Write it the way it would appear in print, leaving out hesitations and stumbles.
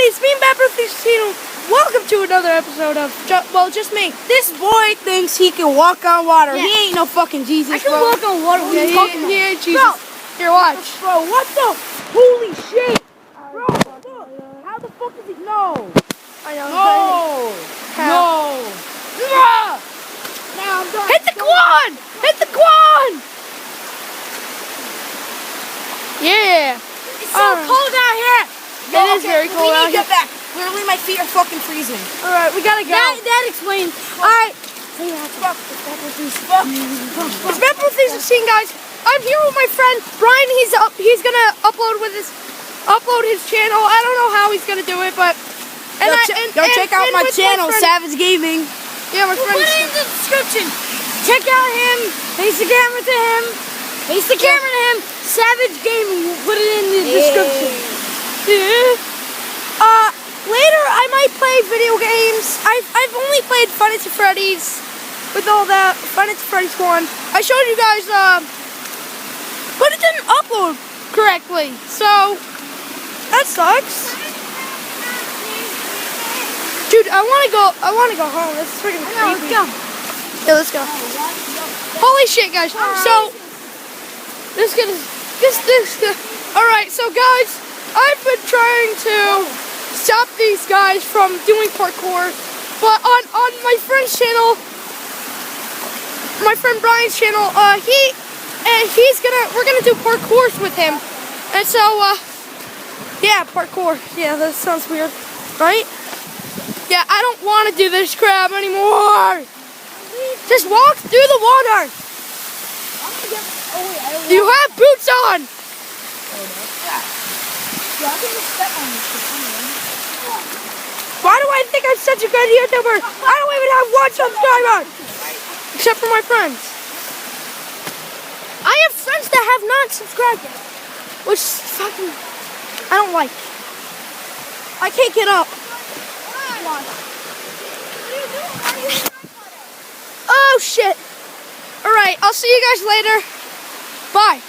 it's me and Baptiste. Welcome to another episode of, just me. This boy thinks he can walk on water. Yeah. He ain't no fucking Jesus, I can walk on water. What are you talking about? He ain't Jesus. Bro, here, watch. Bro, what the? Holy shit. Bro, look. How the fuck is it? No. I know. No. No. Now I'm done. Hit the quad. Hit the quad. Yeah. It's so cold out here. It is very cold out here. We need to get back. Literally, my feet are fucking freezing. All right, we gotta go. That explains. All right. It's Waterfalls 16, guys. I'm here with my friend Brian. He's gonna upload his channel. I don't know how he's gonna do it, but Go check out my channel, Savage Gaming. Yeah, my friend. Put it in the description. Check out him. Face the camera to him. Face the camera to him. Savage Gaming. We'll put it in the description. Yeah. Later I might play video games. I've only played Five Nights at Freddy's with all that. Five Nights at Freddy's 1. I showed you guys, but it didn't upload correctly, so that sucks. Dude, I wanna go home. This is freaking creepy. Let's go. Yeah, let's go. Holy shit, guys. So this. Alright, so guys, I've been trying to stop these guys from doing parkour, but on my friend's channel, my friend Brian's channel, we're gonna do parkours with him, and so yeah, parkour. Yeah, that sounds weird, right? Yeah, I don't want to do this crap anymore. Just walk through the water. You have boots on. Why do I think I'm such a good YouTuber? I don't even have 1 subscriber, except for my friends. I have friends that have not subscribed yet, which fucking I don't like. I can't get up. Oh shit. Alright, I'll see you guys later. Bye.